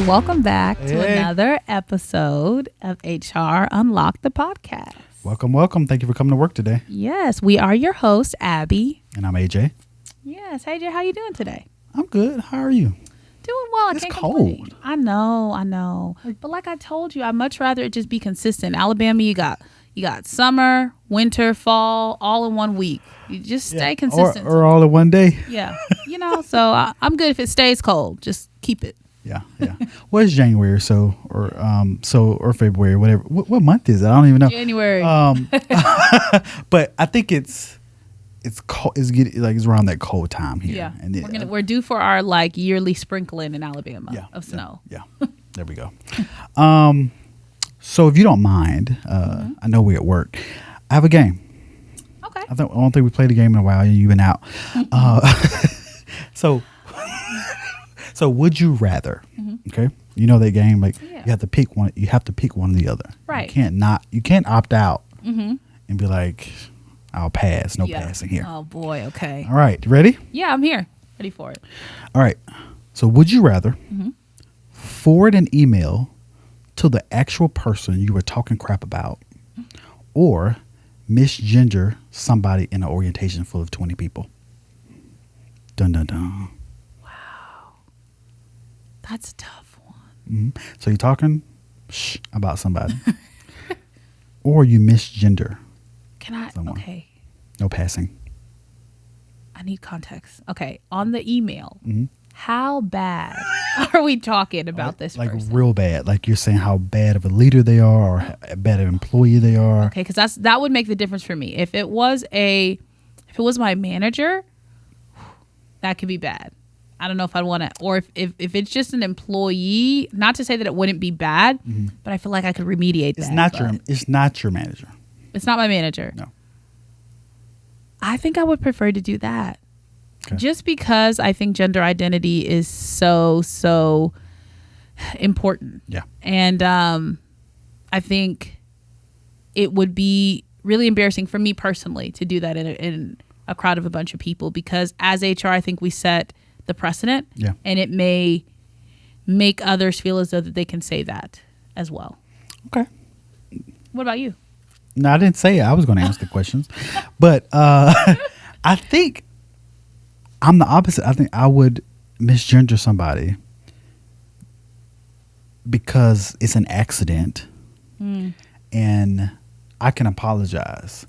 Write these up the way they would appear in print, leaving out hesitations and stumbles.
welcome back to another episode of HR Unlock the podcast. Welcome. Thank you for coming to work today. Yes, we are your hosts, Abby. And I'm AJ. Yes, AJ, how you doing today? I'm good. How are you? Doing well. It's I can't cold. complain. I know. But like I told you, I'd much rather it just be consistent. Alabama, you got summer, winter, fall, all in 1 week. You just stay consistent. Or all in one day. Yeah. So I'm good if it stays cold. Just keep it. Yeah. Well, it's January or February, whatever. What month is it? I don't even know. January. But I think it's cold. It's around that cold time here. Yeah. And we're due for our yearly sprinkling in Alabama of snow. Yeah. There we go. So if you don't mind, I know we're at work. I have a game. Okay. I don't think we played a game in a while. You've been out. So would you rather? Okay, you know that game. You have to pick one. You have to pick one or the other. Right. You can't opt out and be like, I'll pass. No passing here. Oh boy. Okay. All right. You ready? Yeah, I'm here. Ready for it. All right. So would you rather forward an email to the actual person you were talking crap about, or misgender somebody in an orientation full of 20 people? Dun dun dun. That's a tough one. So you're talking about somebody, or you misgender. Can I? Someone. Okay. No passing. I need context. Okay. On the email, how bad are we talking about this person? Real bad. Like you're saying how bad of a leader they are, or how bad of an employee they are. Okay, because that would make the difference for me. If it was my manager, that could be bad. I don't know if I'd want to, or if it's just an employee, not to say that it wouldn't be bad, but I feel like I could remediate It's that. It's not your manager. It's not my manager. No. I think I would prefer to do that. Okay. Just because I think gender identity is so important. Yeah. And I think it would be really embarrassing for me personally to do that in a crowd of a bunch of people, because as HR, I think we set the precedent, and it may make others feel as though that they can say that as well. Okay. What about you? No, I didn't say it. I was going to ask the questions, but I think I'm the opposite. I think I would misgender somebody because it's an accident, and I can apologize.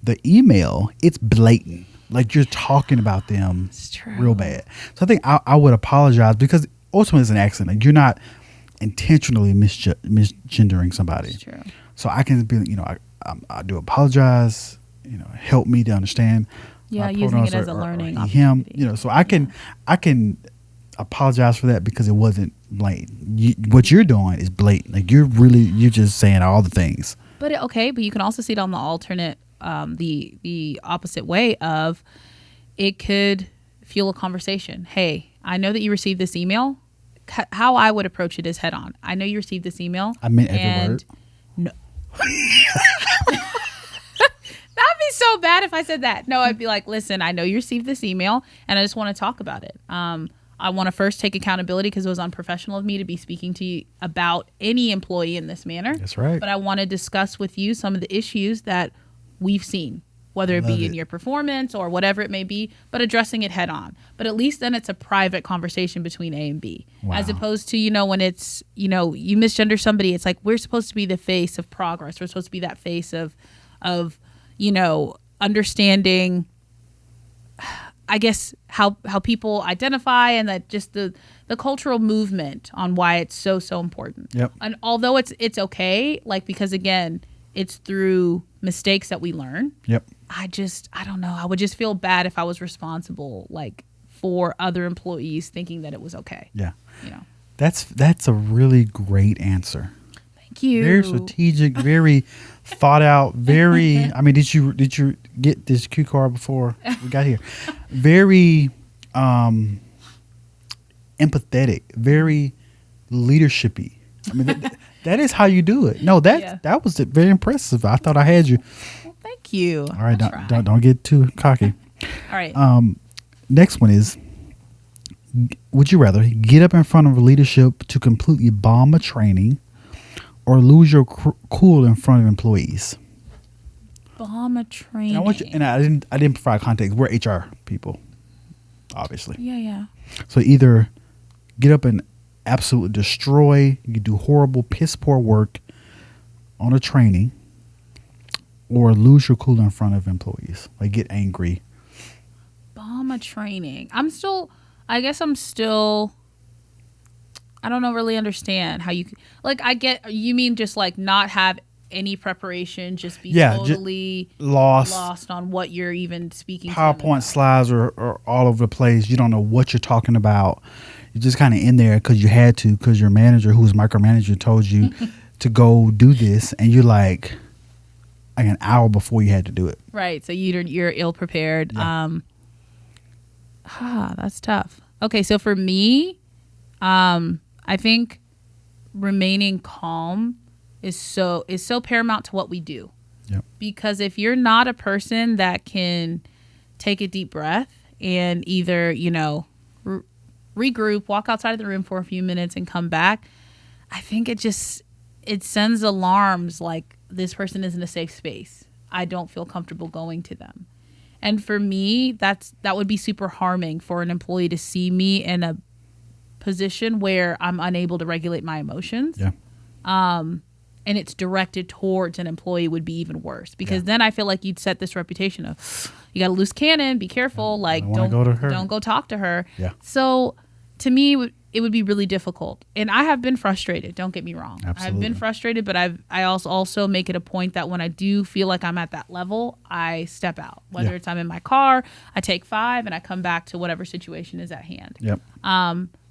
The email, it's blatant. Like you're talking about them real bad. So I think I would apologize, because ultimately it's an accident. Like you're not intentionally misgendering somebody. That's true. So I can be, I do apologize. Help me to understand. Yeah, using it as a learning opportunity. So I can apologize for that, because it wasn't blatant. What you're doing is blatant. Like you're just saying all the things. But you can also see it on the alternate. The opposite way of it could fuel a conversation. Hey, I know that you received this email. How I would approach it is head on. I know you received this email. I meant every word. No. That'd be so bad if I said that. No, I'd be like, listen, I know you received this email and I just want to talk about it. I want to first take accountability, because it was unprofessional of me to be speaking to you about any employee in this manner. That's right. But I want to discuss with you some of the issues that we've seen, whether it be in your performance or whatever it may be, but addressing it head on. But at least then it's a private conversation between A and B, as opposed to, when it's, you misgender somebody, it's like, we're supposed to be the face of progress. We're supposed to be that face of understanding, I guess, how people identify, and that just the cultural movement on why it's so important. Yep. And although it's okay, because again, it's through mistakes that we learn. Yep. I don't know. I would just feel bad if I was responsible, for other employees thinking that it was okay. Yeah. You know. That's a really great answer. Thank you. Very strategic, very thought out, very, I mean, did you get this cue card before we got here? Very empathetic, very leadership-y. I mean, that is how you do it. No, that was very impressive. I thought I had you. Well, thank you. All right, don't get too cocky. All right. Next one is, Would you rather get up in front of leadership to completely bomb a training, or lose your cool in front of employees? Bomb a training. And I didn't provide context. We're HR people, obviously. Yeah. So either get up and absolutely destroy, you do horrible, piss poor work on a training, or lose your cool in front of employees, like get angry. Bomb a training. I don't know, really understand how you, like, I get, you mean just like not have any preparation, just be totally lost on what you're even speaking to. PowerPoint slides are all over the place. You don't know what you're talking about. You're just kind of in there because you had to, because your manager, who's micromanager, told you to go do this, and you're like an hour before you had to do it. Right. So you're ill prepared. Yeah. That's tough. Okay, so for me, I think remaining calm is so paramount to what we do. Yep. Because if you're not a person that can take a deep breath and either, regroup, walk outside of the room for a few minutes and come back, I think it sends alarms like this person isn't a safe space. I don't feel comfortable going to them. And for me, that would be super harming for an employee to see me in a position where I'm unable to regulate my emotions. Yeah. And it's directed towards an employee would be even worse, because then I feel like you'd set this reputation of, you got a loose cannon, be careful, like don't go talk to her. Yeah. So to me, it would be really difficult. And I have been frustrated. Don't get me wrong. Absolutely. I've been frustrated, but I also make it a point that when I do feel like I'm at that level, I step out. Whether it's I'm in my car, I take 5 and I come back to whatever situation is at hand. Yep.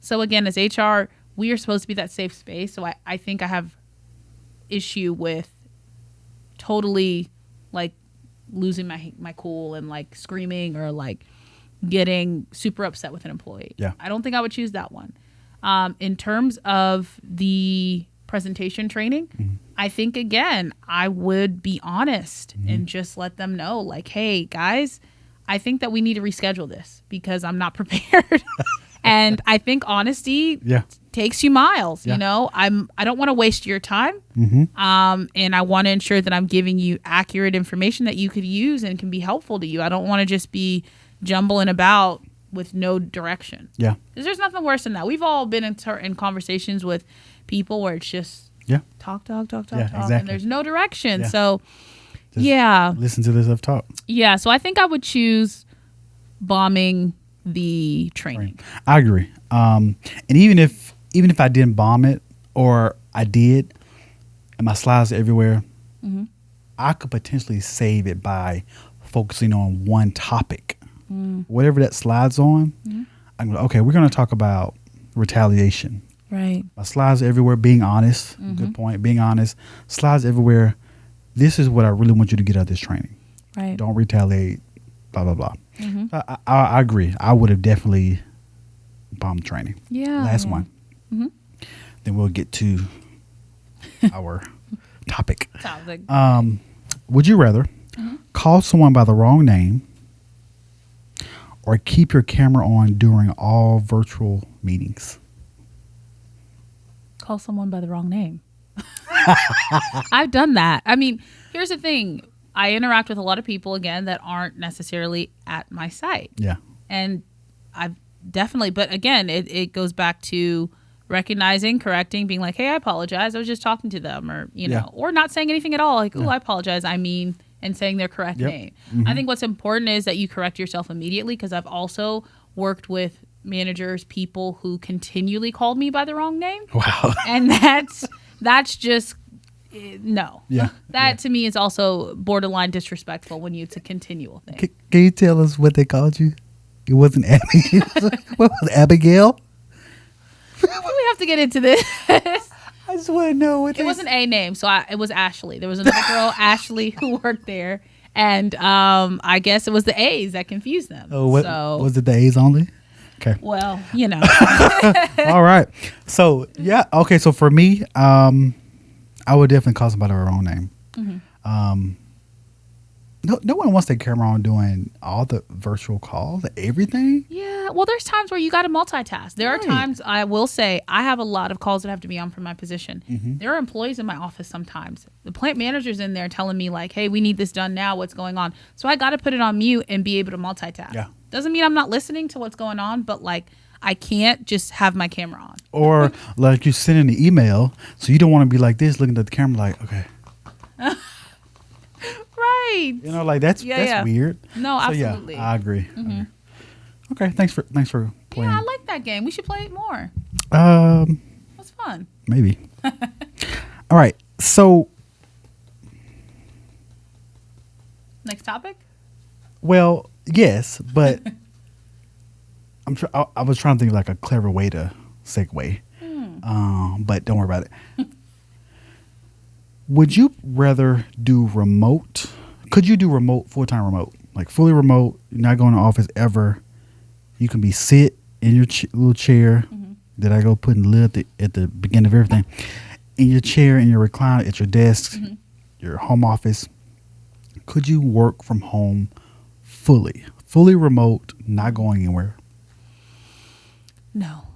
So again, as HR, we are supposed to be that safe space. So I think I have issue with totally like losing my cool and like screaming or like getting super upset with an employee. Yeah. I don't think I would choose that one. In terms of the presentation training, I think, again, I would be honest and just let them know, like, hey, guys, I think that we need to reschedule this because I'm not prepared. And I think honesty takes you miles. Yeah. I don't want to waste your time. And I want to ensure that I'm giving you accurate information that you could use and can be helpful to you. I don't want to just be jumbling about with no direction. Yeah. Because there's nothing worse than that. We've all been in conversations with people where it's just talk, exactly. and there's no direction. Yeah. So, just listen to this up top. Yeah. So I think I would choose bombing the training. I agree. And even if I didn't bomb it, or I did, and my slides are everywhere, I could potentially save it by focusing on one topic. Whatever that slide's on, I'm like, okay, we're going to talk about retaliation. Right. My slides are everywhere. Being honest. Good point. Being honest. Slides everywhere. This is what I really want you to get out of this training. Right. Don't retaliate. Blah, blah, blah. I agree. I would have definitely bombed training. Yeah. Last one. Then we'll get to our topic. Would you rather call someone by the wrong name, or keep your camera on during all virtual meetings? Call someone by the wrong name. I've done that. I mean, here's the thing. I interact with a lot of people, again, that aren't necessarily at my site. Yeah. And I've definitely, but again, it goes back to recognizing, correcting, being like, hey, I apologize. I was just talking to them, or, or not saying anything at all. Like, I apologize. I mean, and saying their correct name. I think what's important is that you correct yourself immediately, because I've also worked with managers, people who continually called me by the wrong name. Wow. And that's just no. Yeah. That to me is also borderline disrespectful when it's a continual thing. Can you tell us what they called you? It wasn't Abigail. What was it, Abigail? We have to get into this. I just want to know what it wasn't a name, so it was Ashley. There was another girl, Ashley, who worked there, and I guess it was the A's that confused them. Oh, was it the A's only? Okay. Well, All right. So okay. So for me, I would definitely call somebody by their own name. No one wants their camera on doing all the virtual calls, everything. Yeah. well, there's times where you got to multitask. There are Right. times, I will say, I have a lot of calls that have to be on for my position. Mm-hmm. There are employees in my office sometimes. The plant manager's in there telling me like, hey, we need this done now. What's going on? So I got to put it on mute and be able to multitask. Yeah. Doesn't mean I'm not listening to what's going on, but like I can't just have my camera on. Or like you send in the email, so you don't want to be like this, looking at the camera like, okay. Right. You know, like that's Yeah. weird. No, So, absolutely. yeah, I agree. I agree. Okay, thanks for playing. Yeah, I like that game. We should play it more. It was fun. Maybe. All right. So, Next topic? well, yes, but I was trying to think of like a clever way to segue. But don't worry about it. Would you rather do remote? Could you do remote, full-time remote? Like fully remote, you're not going to office ever. You can be sit in your little chair that I go put in the lid at the beginning of everything. In your chair, in your recliner, at your desk, your home office. Could you work from home fully remote, not going anywhere? No.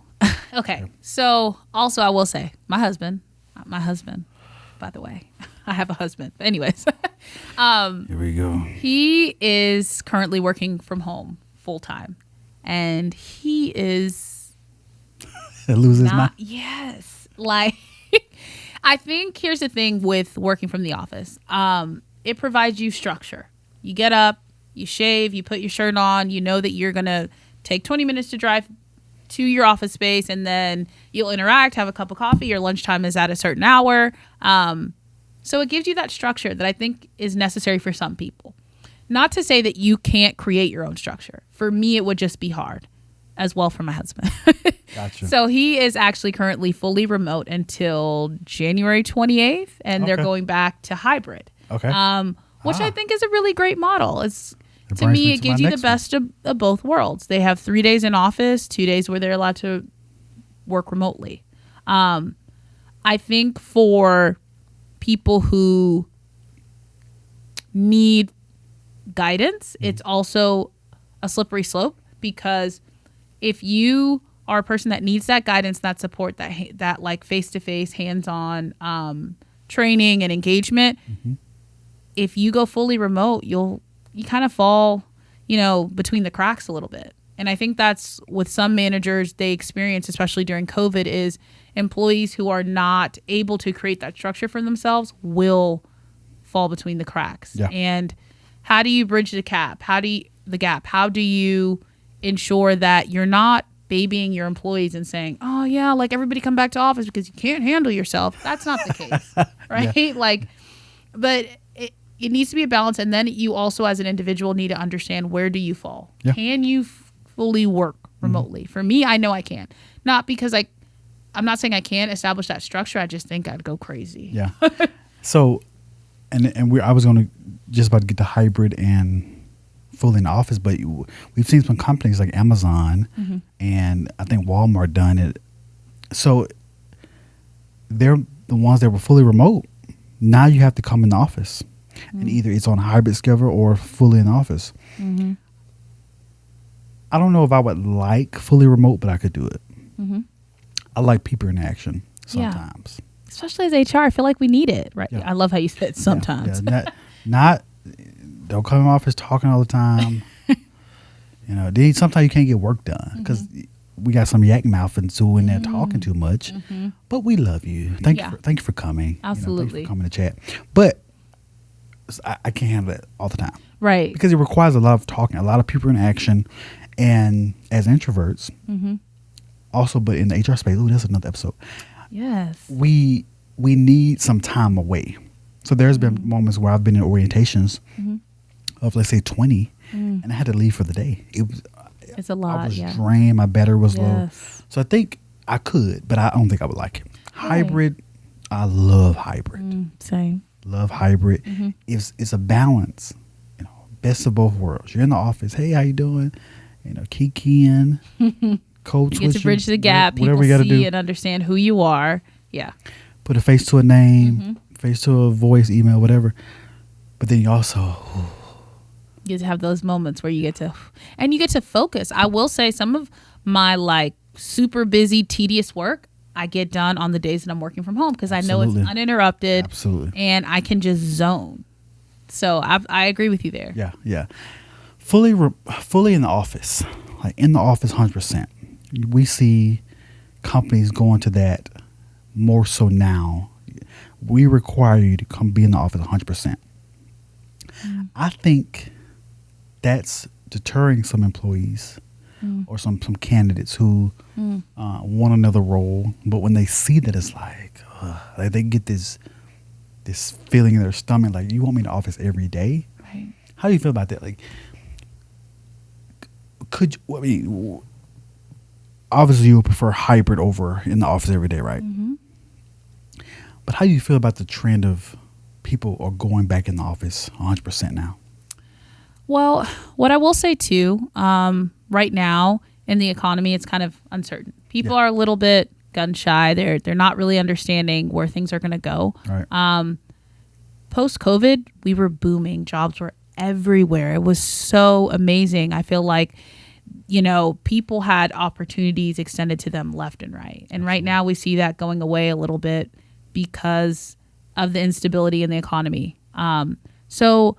Okay. So also I will say my husband, by the way, I have a husband. Anyways, Here we go. he is currently working from home full time, and he is It loses my. yes. Like, I think here's the thing with working from the office. It provides you structure. You get up, you shave, you put your shirt on, you know that you're going to take 20 minutes to drive to your office space, and then you'll interact, have a cup of coffee. Your lunchtime is at a certain hour. So it gives you that structure that I think is necessary for some people. Not to say that you can't create your own structure. For me, it would just be hard, as well for my husband. Gotcha. So he is actually currently fully remote until January 28th, and they're Okay. going back to hybrid. Okay. Which I think is a really great model. It's It to brings me, me it to gives my you the next one. best of both worlds. They have 3 days in office, 2 days where they're allowed to work remotely. I think for people who need guidance, it's also a slippery slope, because if you are a person that needs that guidance, that support, that like face-to-face, hands-on training and engagement, if you go fully remote, you kind of fall, between the cracks a little bit. And I think that's with some managers they experience, especially during COVID, is employees who are not able to create that structure for themselves will fall between the cracks. Yeah. And how do you bridge the gap? How do you ensure that you're not babying your employees and saying, oh yeah, like everybody come back to office because you can't handle yourself? That's not the case, right? Yeah. Like, but it needs to be a balance. And then you also as an individual need to understand, where do you fall? Yeah. Can you fully work remotely? For me, I know I can. Not because I'm not saying I can't establish that structure. I just think I'd go crazy. Yeah. So, I was going to just about to get to hybrid and fully in the office, but we've seen some companies like Amazon and I think Walmart done it. So they're the ones that were fully remote. Now you have to come in the office, and either it's on a hybrid schedule or fully in the office. I don't know if I would like fully remote, but I could do it. I like people in action sometimes. Especially as HR, I feel like we need it, right? Yeah. I love how you said sometimes. Yeah. Not don't come in my office talking all the time. Then sometimes you can't get work done because we got some yak mouth and so in there talking too much. But we love you. Thank you for coming. Thank you Absolutely. for coming to chat. But I can't handle it all the time Right. because it requires a lot of talking, a lot of people in action, and as introverts, also, but in the HR space, that's another episode. Yes. We need some time away. So there's been moments where I've been in orientations of, let's say, 20, and I had to leave for the day. It's a I lot. was Yeah. drained. My battery was low. Yes. So I think I could, but I don't think I would like it. Hybrid, I love hybrid. Same. Love hybrid. It's a balance. Best of both worlds. You're in the office. Hey, how you doing? Kikiing, code You switching. get to bridge the gap. Whatever People we got to see do. and understand who you are. Yeah. Put a face to a name, face to a voice, email, whatever. But then you also, You get to have those moments where you get to focus. I will say some of my like super busy, tedious work I get done on the days that I'm working from home because I know it's uninterrupted. Absolutely. And I can just zone. So I agree with you there. Yeah, yeah. Fully in the office, like in the office, 100%. We see companies going to that more so now. We require you to come be in the office 100%. I think that's deterring some employees or some candidates who want another role, but when they see that, it's like they get this feeling in their stomach, like, you want me in the office every day? Right. How do you feel about that? Like, obviously you would prefer hybrid over in the office every day, right? Mm-hmm. But how do you feel about the trend of people are going back in the office 100% now? Well, what I will say too, right now in the economy, it's kind of uncertain. People are a little bit gun shy. They're not really understanding where things are going to go. Right. Post-COVID, we were booming. Jobs were everywhere. It was so amazing. I feel like, people had opportunities extended to them left and right. And right now we see that going away a little bit because of the instability in the economy. So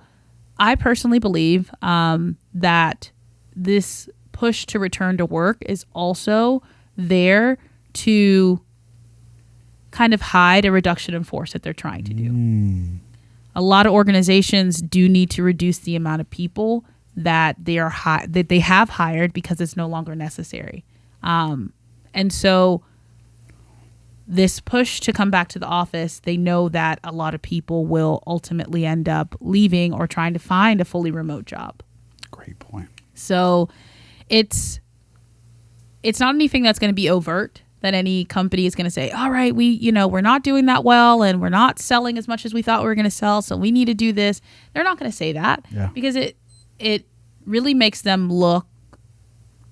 I personally believe that this push to return to work is also there to kind of hide a reduction in force that they're trying to do. A lot of organizations do need to reduce the amount of people that they have hired because it's no longer necessary. And so this push to come back to the office, they know that a lot of people will ultimately end up leaving or trying to find a fully remote job. Great point. So it's not anything that's going to be overt, that any company is going to say, all right, we're not doing that well and we're not selling as much as we thought we were going to sell, so we need to do this. They're not going to say that because it really makes them look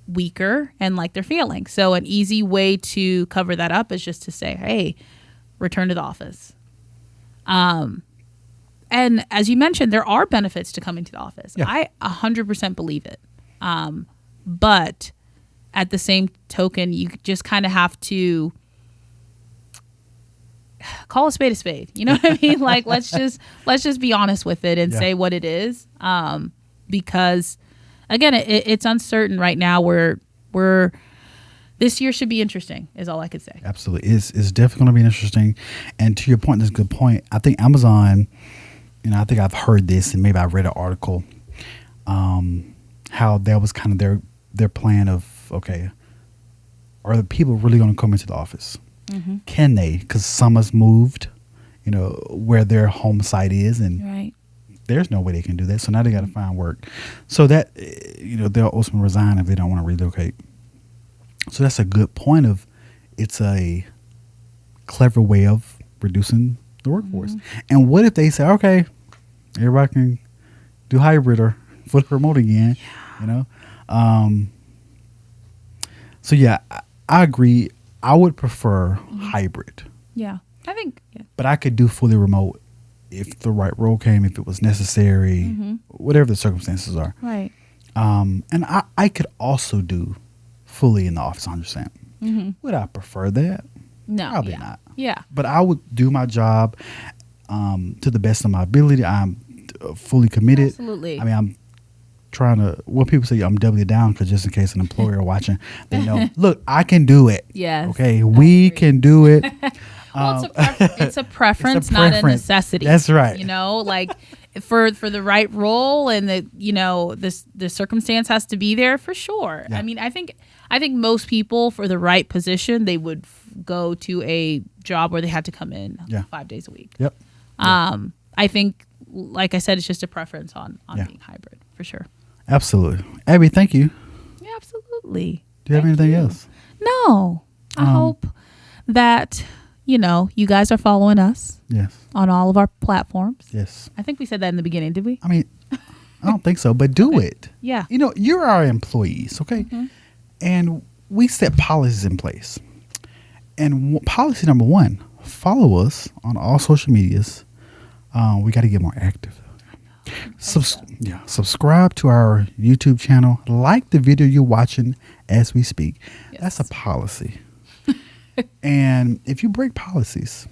weaker and like they're failing. So an easy way to cover that up is just to say, hey, return to the office. And as you mentioned, there are benefits to coming to the office. Yeah. I 100% believe it. But at the same token, you just kind of have to call a spade a spade. You know what I mean? Like, let's just be honest with it and say what it is. Because again, it's uncertain right now. We're this year should be interesting is all I could say. Absolutely. It's definitely going to be interesting. And to your point, that's a good point. I think Amazon, I think I've heard this and maybe I read an article, how that was kind of their plan of, okay, are the people really going to come into the office? Mm-hmm. Can they? Because some has moved, where their home site is, and there's no way they can do that. So now they got to find work. So that, they'll ultimately resign if they don't want to relocate. So that's a good point of, it's a clever way of reducing the workforce. Mm-hmm. And what if they say, okay, everybody can do hybrid or fully remote again, So yeah, I agree. I would prefer hybrid. Yeah, I think. Yeah. But I could do fully remote if the right role came, if it was necessary, whatever the circumstances are. Right. And I could also do fully in the office 100%. Mm-hmm. Would I prefer that? No. Probably not. Yeah. But I would do my job to the best of my ability. I'm fully committed. Absolutely. I mean, I'm trying to, what people say, I'm doubling down because just in case an employer watching, they know, look, I can do it. Yes. Okay, we can do it. Well, it's a preference, not a necessity. That's right. Like for the right role and the circumstance has to be there for sure. Yeah. I mean, I think most people for the right position, they would go to a job where they had to come in 5 days a week. Yep. I think, like I said, it's just a preference on being hybrid for sure. Absolutely. Abby, thank you. Yeah, absolutely. Do you have anything else? No. I hope that, you guys are following us. Yes. On all of our platforms. Yes. I think we said that in the beginning, did we? I mean, I don't think so, but do it. Yeah. You're our employees, okay? Mm-hmm. And we set policies in place. And policy number 1, follow us on all social medias. We got to get more active. Subscribe to our YouTube channel. Like the video you're watching as we speak. Yes. That's a policy. And if you break policies,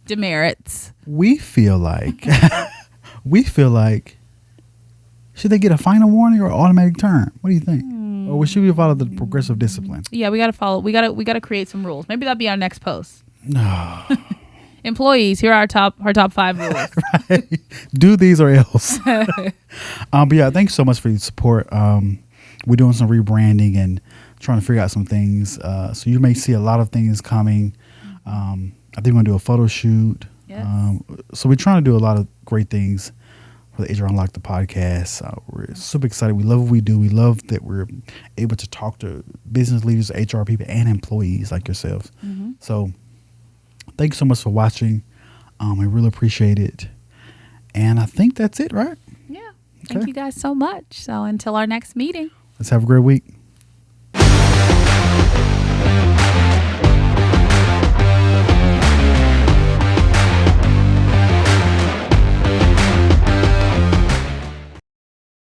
demerits. we feel like should they get a final warning or automatic term? What do you think? Or should we follow the progressive discipline? Yeah, we got to follow. We got to create some rules. Maybe that'll be our next post. No. Employees, here are our top 5 rules. Right. Do these or else. But yeah, thanks so much for your support. We're doing some rebranding and trying to figure out some things. So you may see a lot of things coming. I think we're going to do a photo shoot. Yes. So we're trying to do a lot of great things for the HR Unlocked the podcast. We're super excited. We love what we do. We love that we're able to talk to business leaders, HR people, and employees like yourselves. Mm-hmm. So thanks so much for watching. I really appreciate it. And I think that's it, right? Yeah. Thank you guys so much. So until our next meeting. Let's have a great week.